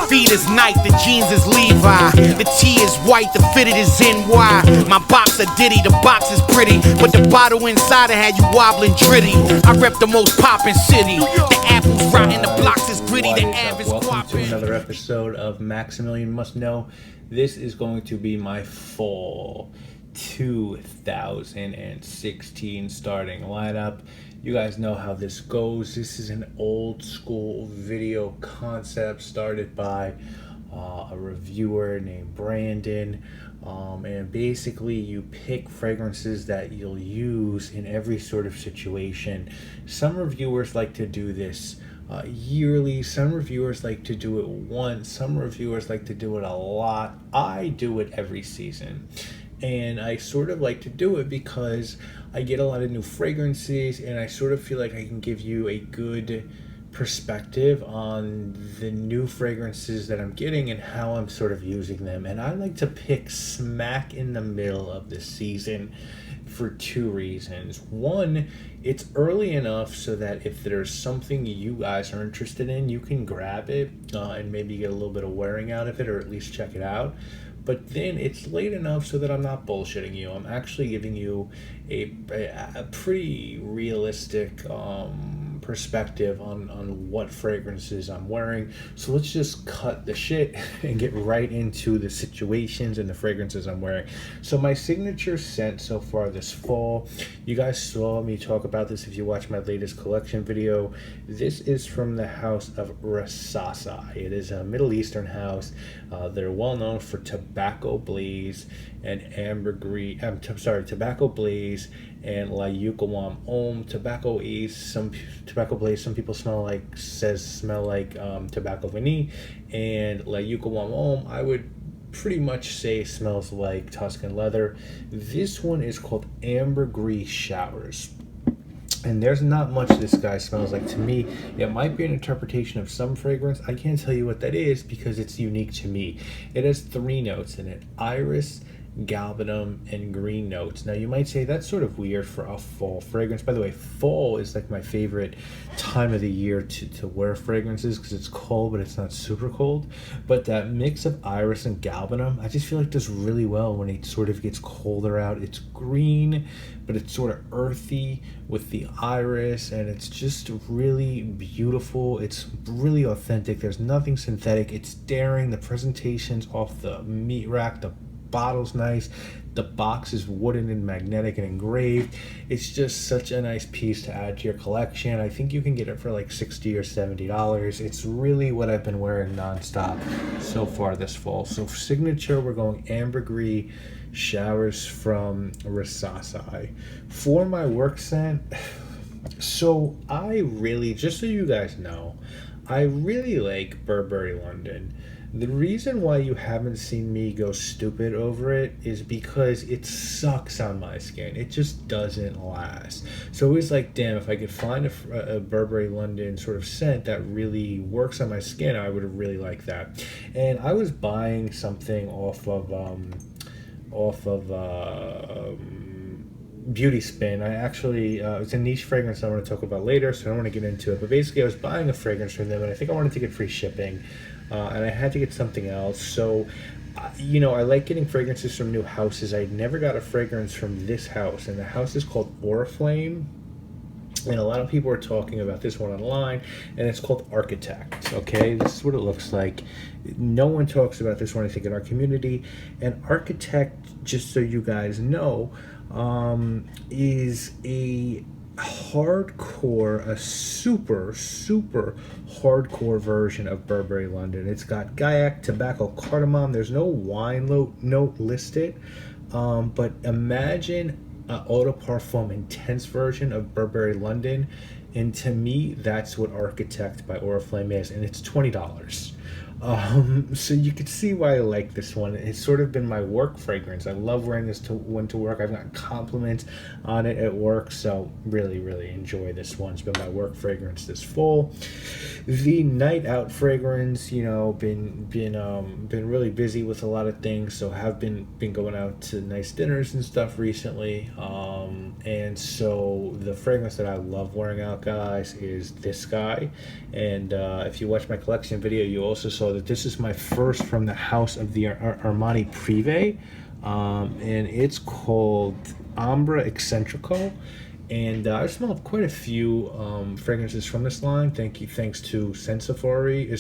feet is Nike, the jeans is Levi. The tee is white, the fitted is NY. My box a Diddy, the box is pretty, but the bottle inside it had you wobbling dritty. I rep the most poppin' city. The apples rotten, the blocks is gritty, the average Welcome to another episode of Maximilian Must Know. This is going to be my fall 2016 starting lineup. You guys know how this goes. This is an old school video concept started by a reviewer named Brandon. And basically you pick fragrances that you'll use in every sort of situation. Some reviewers like to do this yearly, some reviewers like to do it once, some reviewers like to do it a lot. I do it every season, and I sort of like to do it because I get a lot of new fragrances and I sort of feel like I can give you a good perspective on the new fragrances that I'm getting and how I'm sort of using them. And I like to pick smack in the middle of the season for two reasons. One, it's early enough so that if there's something you guys are interested in, you can grab it and maybe get a little bit of wearing out of it, or at least check it out. But then it's late enough so that I'm not bullshitting you. I'm actually giving you a pretty realistic perspective on what fragrances I'm wearing. So let's just cut the shit and get right into the situations and the fragrances I'm wearing. So my signature scent so far this fall, you guys saw me talk about this if you watched my latest collection video. This is from the house of Rasasa. It is a Middle Eastern house. They're well known for Tobacco Blaze and Ambergris. Tobacco Blaze and La Yucawam Om. Tobacco Blaze. Some people smell like Tobacco Vanille, and La Yucawam Om, I would pretty much say smells like Tuscan leather. This one is called Ambergris Showers. And there's not much this guy smells like to me. It might be an interpretation of some fragrance. I can't tell you what that is because it's unique to me. It has three notes in it: iris, galbanum, and green notes. Now you might say that's sort of weird for a fall fragrance. By the way, fall is like my favorite time of the year to wear fragrances because it's cold but it's not super cold. But that mix of iris and galbanum, I just feel like does really well when it sort of gets colder out. It's green but it's sort of earthy with the iris, and it's just really beautiful. It's really authentic. There's nothing synthetic. It's daring. The presentation's off the meat rack. The bottle's nice. The box is wooden and magnetic and engraved. It's just such a nice piece to add to your collection. I think you can get it for like $60 or $70. It's really what I've been wearing nonstop so far this fall. So for signature, we're going Ambergris Showers from Rasasa. For my work scent, so I really, just so you guys know, I really like Burberry London. The reason why you haven't seen me go stupid over it is because it sucks on my skin. It just doesn't last. So it's like, damn, if I could find a Burberry London sort of scent that really works on my skin, I would really like that. And I was buying something off of Beauty Spin. I actually, it's a niche fragrance I want to talk about later, so I don't want to get into it. But basically, I was buying a fragrance from them, and I think I wanted to get free shipping. And I had to get something else. So, I like getting fragrances from new houses. I never got a fragrance from this house, and the house is called Oriflame. And a lot of people are talking about this one online, and it's called Architect. Okay, this is what it looks like. No one talks about this one, I think, in our community. And Architect, just so you guys know, is a super hardcore version of Burberry London. It's got Gaiac, tobacco, cardamom. There's no wine note listed, but imagine an Eau de Parfum intense version of Burberry London, and to me that's what Architect by Oriflame is, and it's $20. So you can see why I like this one. It's sort of been my work fragrance. I love wearing this to work. I've gotten compliments on it at work, so really enjoy this one. It's been my work fragrance this fall. The night out fragrance, been really busy with a lot of things, so have been going out to nice dinners and stuff recently. And so the fragrance that I love wearing out, guys, is this guy. And if you watch my collection video, you also saw that this is my first from the house of the Armani Privé, and it's called Ambra Eccentrico. And I smelled quite a few fragrances from this line. Thanks to Sensafari,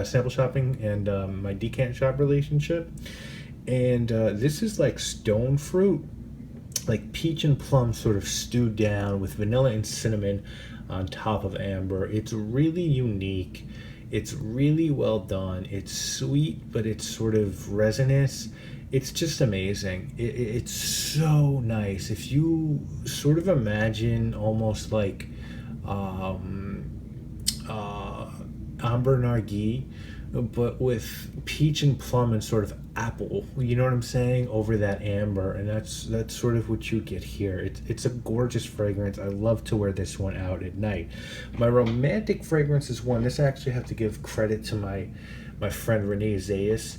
Sample Shopping, and my Decant Shop relationship. And this is like stone fruit, like peach and plum sort of stewed down with vanilla and cinnamon on top of amber. It's really unique. It's really well done. It's sweet, but it's sort of resinous. It's just amazing. It's so nice. If you sort of imagine almost like amber nargis, but with peach and plum and sort of apple, you know what I'm saying, over that amber, and that's sort of what you get here. It's a gorgeous fragrance. I love to wear this one out at night. My romantic fragrance is one. This I actually have to give credit to my friend Renee Zayas.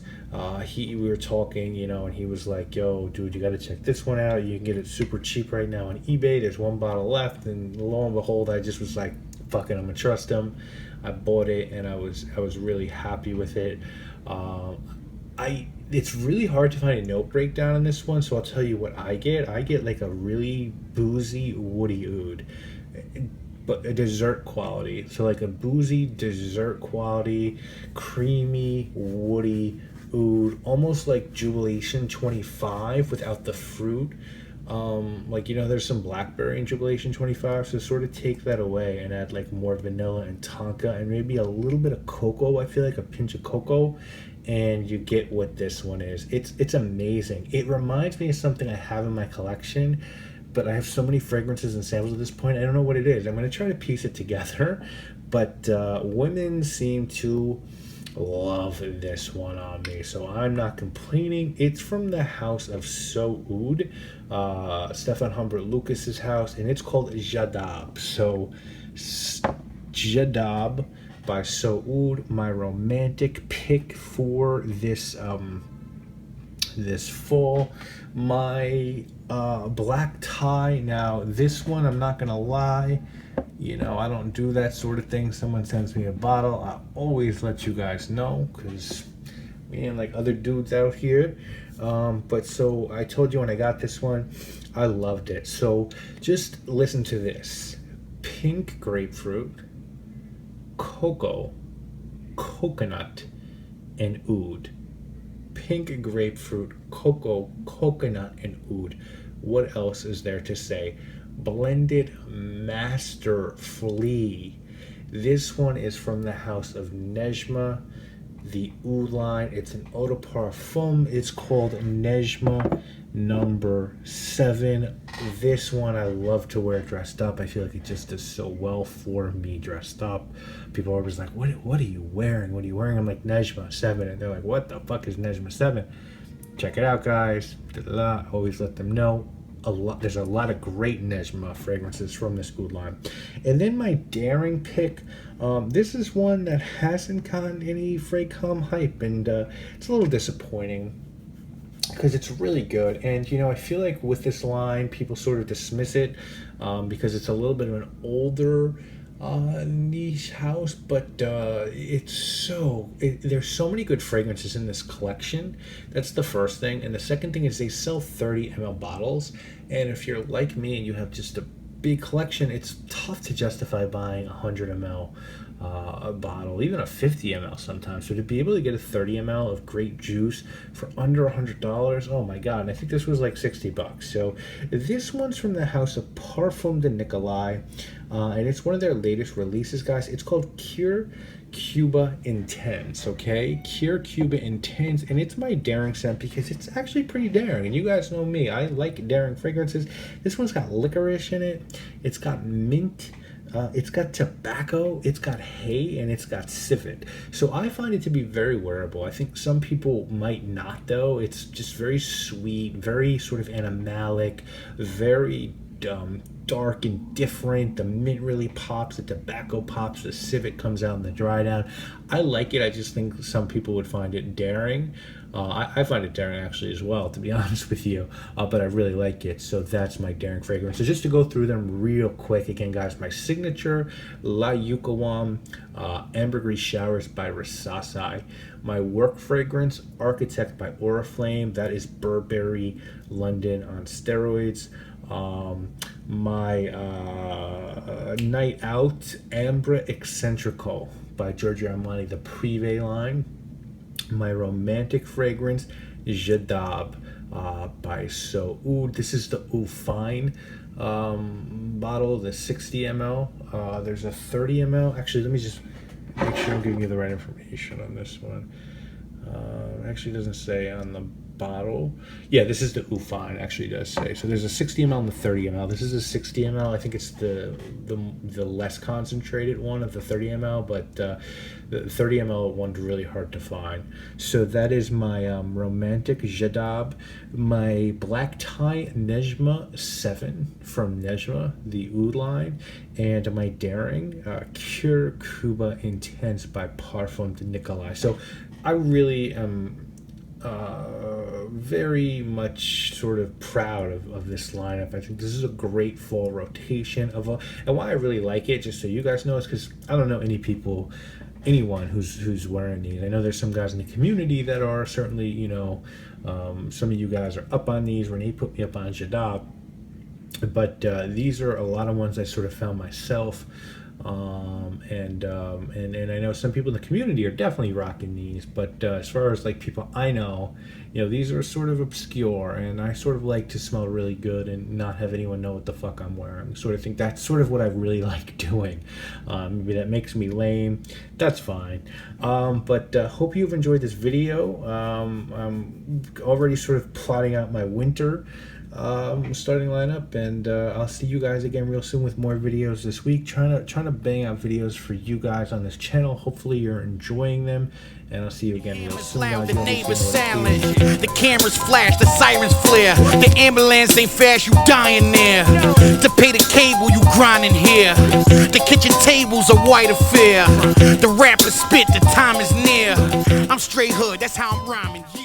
We were talking, and he was like, "Yo, dude, you got to check this one out. You can get it super cheap right now on eBay. There's one bottle left." And lo and behold, I just was like, "Fuck it, I'm gonna trust him." I bought it, and I was really happy with it. It's really hard to find a note breakdown on this one, so I'll tell you what I get. I get like a really boozy woody oud, but a dessert quality. So like a boozy dessert quality, creamy woody oud, almost like Jubilation 25 without the fruit. There's some blackberry in Jubilation 25, so sort of take that away and add like more vanilla and tonka and maybe a little bit of cocoa. I feel like a pinch of cocoa, and you get what this one is. It's amazing. It reminds me of something I have in my collection, but I have so many fragrances and samples at this point, I don't know what it is. I'm going to try to piece it together, but women seem to love this one on me, so I'm not complaining. It's from the house of So Oud, Stefan Humbert Lucas's house, and it's called Jadab. So Jadab by So Oud, my romantic pick for this this fall. My black tie. Now this one, I'm not gonna lie, I don't do that sort of thing. Someone sends me a bottle, I always let you guys know, because we ain't like other dudes out here. But so I told you when I got this one, I loved it. So just listen to this: pink grapefruit, cocoa, coconut, and oud. Pink grapefruit, cocoa, coconut, and oud. What else is there to say? Blended masterfully. This one is from the house of Nejma, the oud line. It's an eau de parfum. It's called Nejma number 7. This one I love to wear dressed up. I feel like it just does so well for me dressed up. People are always like, what are you wearing? What are you wearing? I'm like, Nejma 7. And they're like, what the fuck is Nejma 7? Check it out, guys. Always let them know. There's a lot of great Nejma fragrances from this oud line. And then my daring pick, this is one that hasn't gotten any Fragcom hype, and it's a little disappointing because it's really good. And I feel like with this line, people sort of dismiss it because it's a little bit of an older niche house, but there's so many good fragrances in this collection. That's the first thing. And the second thing is they sell 30 ml bottles, and if you're like me and you have just a big collection, it's tough to justify buying 100 ml a bottle, even a 50 ml sometimes. So to be able to get a 30 ml of grape juice for under $100, oh my god. And I think this was like $60. So this one's from the house of Parfum de Nicolai, and it's one of their latest releases, guys. It's called Cure Cuba Intense, okay? Cure Cuba Intense, and it's my daring scent because it's actually pretty daring. And you guys know me, I like daring fragrances. This one's got licorice in it. It's got mint. It's got tobacco, it's got hay, and it's got civet. So I find it to be very wearable. I think some people might not, though. It's just very sweet, very sort of animalic, very dark and different. The mint really pops, the tobacco pops, the civet comes out in the dry down. I like it. I just think some people would find it daring. I find it daring actually as well, to be honest with you, but I really like it. So that's my daring fragrance. So just to go through them real quick again, guys, my signature La Yukawam Ambergris Showers by Rasasai. My work fragrance Architect by Oriflame. That is Burberry London on steroids. My Night Out Ambre Eccentrico by Giorgio Armani, the Privé line. My romantic fragrance Jadab by So Oud. This is the Oud Fine bottle, the 60 ml. There's a 30 ml. Actually, let me just make sure I'm giving you the right information on this one. Actually doesn't say on the bottle. Yeah, this is the Oud Fine, actually does say. So there's a 60 ml and the 30 ml. This is a 60 ml. I think it's the less concentrated one of the 30 ml, but the 30 ml one's really hard to find. So that is my romantic Jadab. My black tie Nejma 7 from Nejma, the Oud line. And my daring Cure Cuba Intense by Parfum de Nicolai. So I really am very much sort of proud of this lineup. I think this is a great fall rotation and why I really like it, just so you guys know, is because I don't know anyone who's wearing these. I know there's some guys in the community that are certainly, you know, some of you guys are up on these. Renee put me up on Jadab, but these are a lot of ones I sort of found myself. And I know some people in the community are definitely rocking these, but as far as like people I know, you know, these are sort of obscure, and I sort of like to smell really good and not have anyone know what the fuck I'm wearing. Sort of think that's sort of what I really like doing. Maybe that makes me lame. That's fine. But hope you've enjoyed this video. I'm already sort of plotting out my winter starting lineup, and I'll see you guys again real soon with more videos this week. Trying to bang out videos for you guys on this channel. Hopefully you're enjoying them, and I'll see you again real soon. Loud, the neighbors silent, the cameras flash, the sirens flare, the ambulance ain't fast, you dying there. To pay the cable, you grinding here. The kitchen table's a white affair. The rappers spit, the time is near. I'm straight hood, that's how I'm rhyming. Yeah.